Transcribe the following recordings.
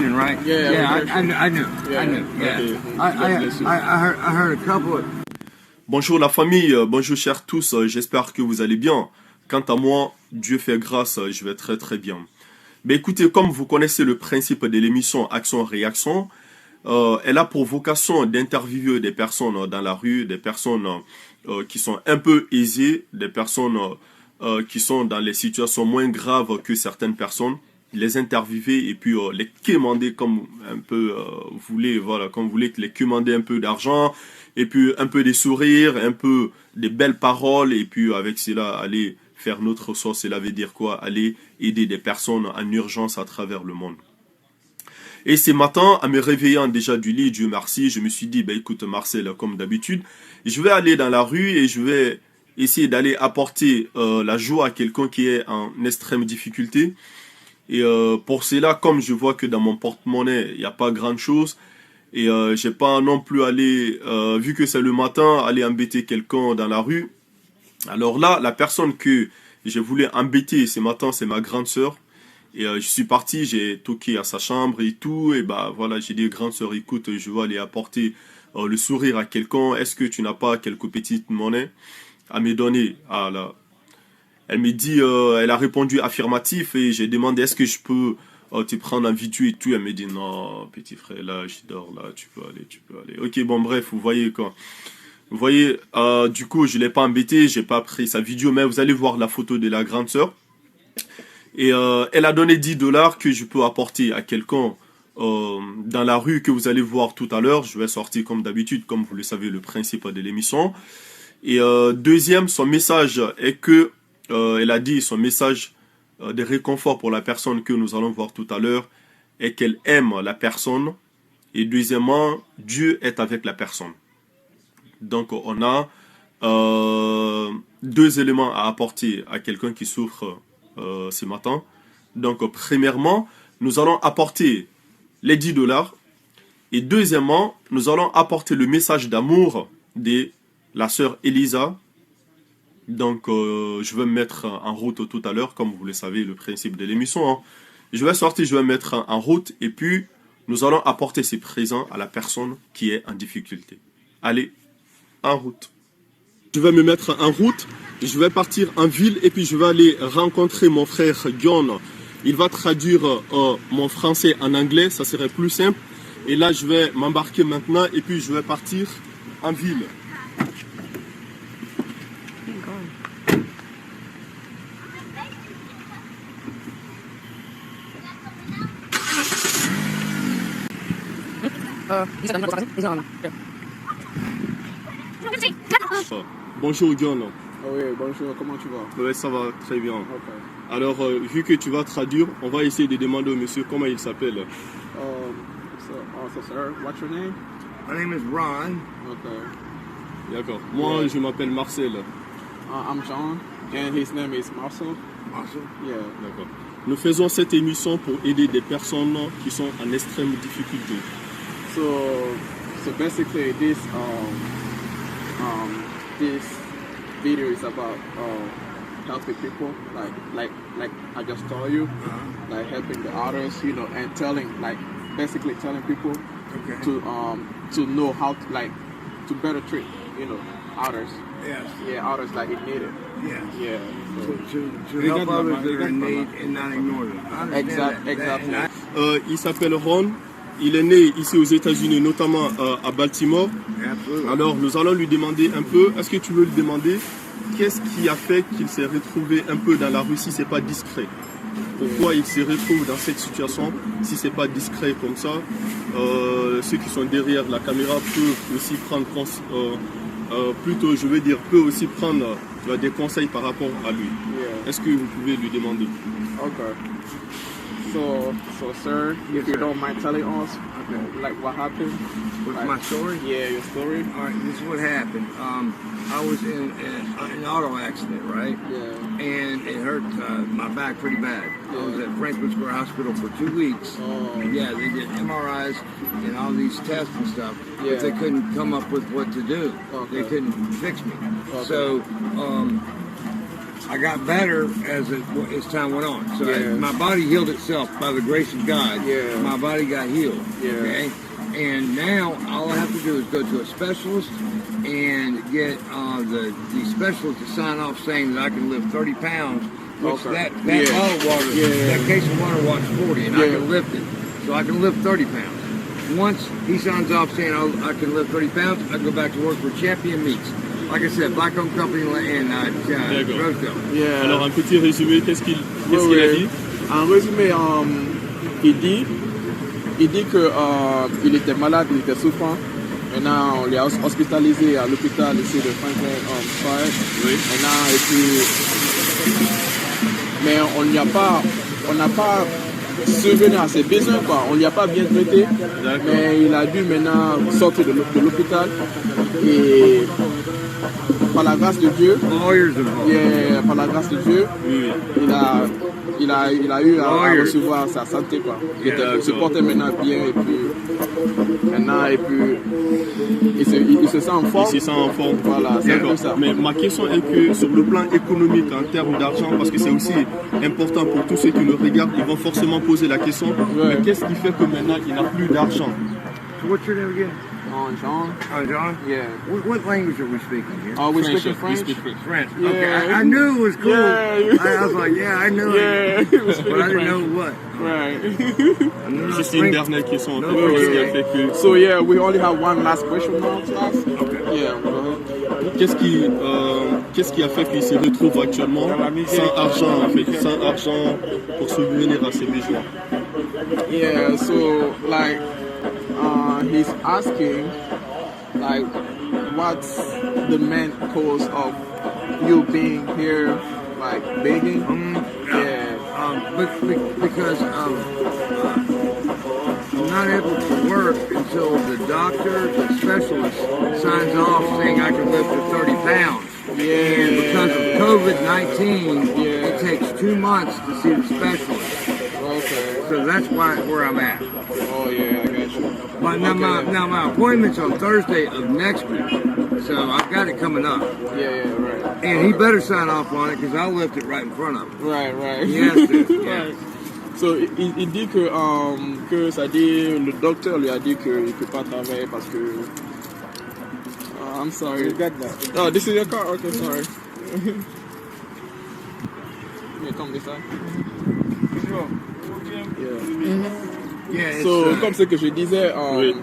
Right? I knew. I heard a couple. Bonjour la famille, bonjour chers tous, j'espère que vous allez bien. Quant à moi, Dieu fait grâce, je vais très très bien. Mais écoutez, comme vous connaissez le principe de l'émission Action-Réaction, elle a pour vocation d'interviewer des personnes dans la rue, des personnes qui sont un peu aisées, des personnes qui sont dans les situations moins graves que certaines personnes, les interviewer et puis les quémander comme un peu vous voulez, voilà, comme vous voulez, les quémander un peu d'argent et puis un peu des sourires, un peu des belles paroles et puis avec cela aller faire notre sauce. Cela veut dire quoi? Aller aider des personnes en urgence à travers le monde. Et ce matin, en me réveillant déjà du lit, Dieu merci, je me suis dit, écoute Marcel, comme d'habitude, je vais aller dans la rue et je vais essayer d'aller apporter la joie à quelqu'un qui est en extrême difficulté. Et pour cela, comme je vois que dans mon porte-monnaie, il n'y a pas grand-chose, et j'ai pas non plus allé, vu que c'est le matin, aller embêter quelqu'un dans la rue. Alors là, la personne que je voulais embêter ce matin, c'est ma grande sœur. Et je suis parti, j'ai toqué à sa chambre et tout. Et voilà, j'ai dit, grande sœur, écoute, je vais aller apporter le sourire à quelqu'un. Est-ce que tu n'as pas quelques petites monnaies à me donner? Elle me dit, elle a répondu affirmatif et j'ai demandé, est-ce que je peux te prendre en vidéo et tout. Elle me dit, non, petit frère, là, je dors, là, tu peux aller. Ok, bon, bref, vous voyez quoi. Vous voyez, du coup, je ne l'ai pas embêté, j'ai pas pris sa vidéo, mais vous allez voir la photo de la grande sœur. Et elle a donné 10 $ que je peux apporter à quelqu'un dans la rue que vous allez voir tout à l'heure. Je vais sortir comme d'habitude, comme vous le savez, le principe de l'émission. Et deuxième, son message est que, elle a dit, son message de réconfort pour la personne que nous allons voir tout à l'heure est qu'elle aime la personne. Et deuxièmement, Dieu est avec la personne. Donc on a deux éléments à apporter à quelqu'un qui souffre ce matin. Donc premièrement, nous allons apporter les 10 $. Et deuxièmement, nous allons apporter le message d'amour de la sœur Elisa. Donc je vais me mettre en route tout à l'heure, comme vous le savez, le principe de l'émission. Hein. Je vais sortir, je vais me mettre en route et puis nous allons apporter ces présents à la personne qui est en difficulté. Allez, en route. Je vais me mettre en route, je vais partir en ville et puis je vais aller rencontrer mon frère John. Il va traduire mon français en anglais, ça serait plus simple. Et là, je vais m'embarquer maintenant et puis je vais partir en ville. Bonjour John. Oui, bonjour, comment tu vas? Oui, ça va très bien. Okay. Alors, vu que tu vas traduire, on va essayer de demander au monsieur comment il s'appelle. So sir, what's your name? My name is Ron. Okay. D'accord. Moi, je m'appelle Marcel. I'm John, and his name is Marcel. Marcel? Yeah. D'accord. Nous faisons cette émission pour aider des personnes qui sont en extrême difficulté. So basically, this video is about helping people, like I just told you, like helping the others, you know, and basically telling people to know how to better treat, you know, others. Yes. Yeah, others like in need. Yes. Yeah. To help others that are in need and not ignore them. Exactly. Il s'appelle Ron. Il est né ici aux États-Unis, notamment à Baltimore. Absolutely. Alors, nous allons lui demander un peu, est-ce que tu veux lui demander qu'est-ce qui a fait qu'il s'est retrouvé un peu dans la rue si c'est pas discret? Pourquoi il se retrouve dans cette situation si c'est pas discret comme ça? Ceux qui sont derrière la caméra peuvent aussi prendre, peut aussi prendre des conseils par rapport à lui. Yeah. Est-ce que vous pouvez lui demander? Okay. So sir, if you don't mind telling us, like what happened? What's my story? Yeah, your story. All right, this is what happened. I was in an auto accident, right? Yeah. And it hurt my back pretty bad. I was at Franklin Square Hospital for 2 weeks. Oh. Yeah, they did MRIs and all these tests and stuff, Yeah. but they couldn't come up with what to do. Okay. They couldn't fix me. Okay. So I got better as time went on. So Yeah. my body healed itself by the grace of God. Yeah. My body got healed. Yeah. Okay. And now all I have to do is go to a specialist and get the specialist to sign off saying that I can lift 30 pounds. Which Okay. that Yeah. bottle of water, Yeah. that case of water watch 40, and I Yeah. can lift it. So I can lift 30 pounds. Once he signs off saying I can lift 30 pounds, I go back to work for Champion Meats. Like I said, black-owned company in D'accord. Roseville. Yeah. Alors un petit résumé, qu'est-ce qu'il a Ouais. dit? En résumé, il dit que il était malade, il était souffrant. Maintenant, on l'a hospitalisé à l'hôpital ici de Franklin Square. Oui. Maintenant, et puis, mais on n'a pas subvenu à ses besoins, quoi. On ne l'a pas bien traité. D'accord. Mais il a dû maintenant sortir de l'hôpital. Et par la grâce de Dieu, Lawyers involved. par la grâce de Dieu, Oui. il a eu à Lawyer. recevoir sa santé, quoi. Il D'accord. se portait maintenant bien et puis il se sent en forme. Il se sent en forme. Voilà, c'est un peu ça. Mais ma question est que sur le plan économique, en termes d'argent, parce que c'est aussi important pour tous ceux qui le regardent, ils vont forcément poser la question, Ouais. mais qu'est-ce qui fait que maintenant il n'a plus d'argent? So what's your name again? John? John? Yeah. What language are we speaking here? We French, speaking French? we speak French. French. Yeah. Okay, I knew it was cool. Yeah. I was like, yeah, I knew Yeah, it. we But speaking I didn't know French. what. Right. I knew C'est une dernière question. No, Qu'est-ce qui a okay. fait que- So yeah, we only have one last question now, class. Okay. Yeah, go ahead. Qu'est-ce qui a fait qu'il se retrouve actuellement sans argent, en fait, sans argent pour subvenir à ses besoins? Yeah, so like he's asking like what's the main cause of you being here like begging? Yeah. Because I'm not able to work until the doctor, the specialist, signs off saying I can lift to 30 pounds. Yeah. And because of COVID-19, Yeah. it takes 2 months to see the specialist. Okay. So that's where I'm at. Oh yeah, I got you. But now, Okay. my appointment's on Thursday of next week. So I've got it coming up. Yeah, right. And he better sign off on it because I'll lift it right in front of him. Right. He has to, yeah. Right. So, il dit que ça dit, le docteur lui a dit qu'il ne peut pas travailler parce que. I'm sorry. Oh, this is your car? Okay, sorry. Yeah, come this side. Yeah. Yeah, it's, So, comme ce que je disais, Oui.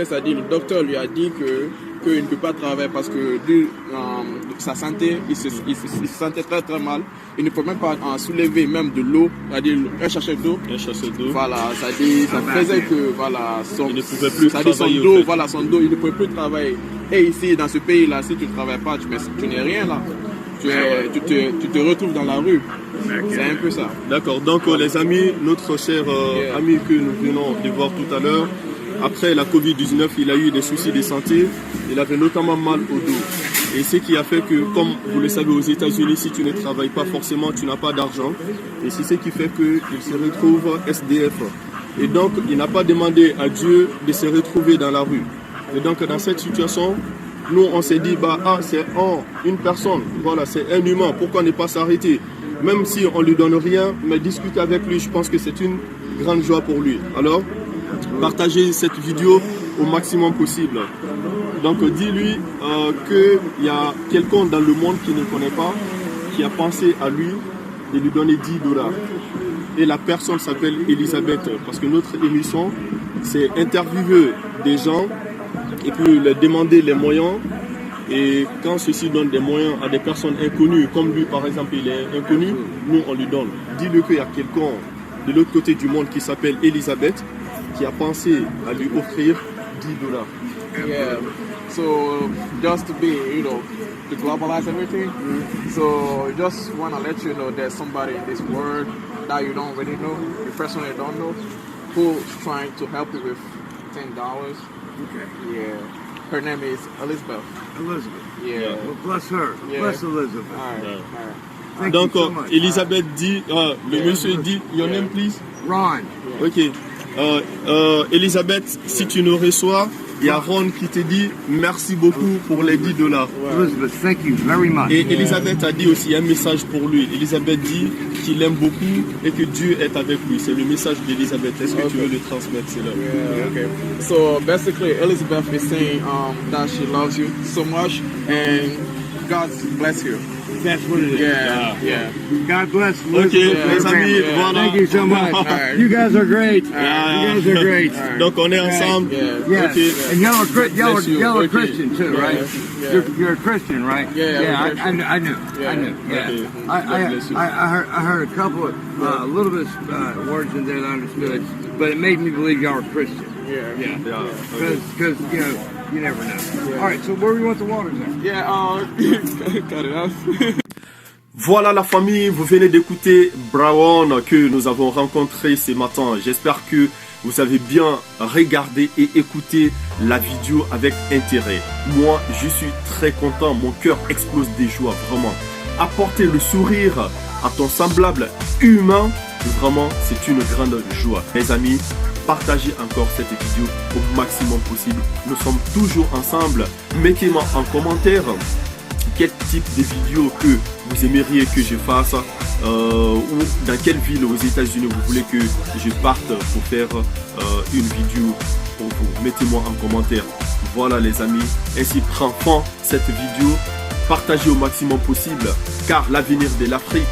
ça dit le docteur lui a dit qu'il ne peut pas travailler parce que de sa santé, il se sentait très très mal. Il ne peut même pas soulever même de l'eau, c'est-à-dire un sachet d'eau. Un chasseur d'eau. Voilà, ça faisait que voilà, Il ne pouvait plus ça dit son travailler, dos, au fait. voilà son dos, il ne pouvait plus travailler. Et ici, dans ce pays-là, si tu ne travailles pas, tu n'es rien là. Tu te retrouves dans la rue. C'est un peu ça. D'accord, donc les amis, notre cher Yeah. ami que nous venons de voir tout à l'heure, après la Covid-19, il a eu des soucis de santé, il avait notamment mal au dos. Et ce qui a fait que, comme vous le savez aux États-Unis, si tu ne travailles pas forcément, tu n'as pas d'argent. Et c'est ce qui fait qu'il se retrouve SDF. Et donc, il n'a pas demandé à Dieu de se retrouver dans la rue. Et donc, dans cette situation, nous, on s'est dit, c'est une personne, voilà, c'est un humain, pourquoi ne pas s'arrêter? Même si on ne lui donne rien, mais discuter avec lui, je pense que c'est une grande joie pour lui. Alors, partagez cette vidéo au maximum possible. Donc, dis-lui qu'il y a quelqu'un dans le monde qui ne connaît pas, qui a pensé à lui de lui donner $10. Et la personne s'appelle Elisabeth, parce que notre émission, c'est interviewer des gens et puis leur demander les moyens. Et quand ceux-ci donnent des moyens à des personnes inconnues, comme lui par exemple, il est inconnu, nous on lui donne. Dis-le qu'il y a quelqu'un de l'autre côté du monde qui s'appelle Elisabeth, qui a pensé à lui offrir $10. Yeah. So just to be, to globalize everything. So just want to let you know there's somebody in this world that you don't really know, you personally don't know, who's trying to help you with $10. Okay. Yeah. Her name is Elizabeth. Elizabeth. Yeah. Well, bless her. Yeah. Bless Elizabeth. All right. Yeah. All right. Thank Donc, you so much. Elisabeth dit, le monsieur dit, your name please? Ron. Ok. Elisabeth, si tu nous reçois, Il y a Ron qui te dit merci beaucoup pour les $10. Elizabeth, thank you very much. Et Elisabeth a dit aussi un message pour lui. Elisabeth dit qu'il aime beaucoup et que Dieu est avec lui. C'est le message d'Elisabeth. Est-ce que tu veux le transmettre? C'est là. Yeah, okay. So basically, Elizabeth is saying that she loves you so much and God bless you. That's what it is. Yeah. God bless. Ok, les amis, Yeah. voilà. Thank you so much. Alright. You guys are great. Yeah. You guys are great. Alright. Donc on est ensemble. Yeah. Yes. Ok. And y'all are, Bless you. y'all are Okay. Christian too, Yeah. right? Yeah. You're a Christian, right? Yeah, I'm a I knew. I knew. Yeah. Yeah. Okay. I bless you. heard a couple of a little bit of words in there that I understood, but it made me believe y'all were Christian. Yeah. Yeah. Yeah, ok. Because you never know. All right. So where we want the waters at? Yeah, cut it off. Voilà la famille, vous venez d'écouter Brown que nous avons rencontré ce matin. J'espère que vous avez bien regardé et écouté la vidéo avec intérêt. Moi, je suis très content, mon cœur explose de joie, vraiment. Apporter le sourire à ton semblable humain, vraiment, c'est une grande joie. Mes amis, partagez encore cette vidéo au maximum possible. Nous sommes toujours ensemble. Mettez-moi en commentaire quel type de vidéo que vous aimeriez que je fasse ou dans quelle ville aux États-Unis vous voulez que je parte pour faire une vidéo pour vous. Mettez-moi en commentaire. Voilà les amis, ainsi prend fin cette vidéo. Partagez au maximum possible car l'avenir de l'Afrique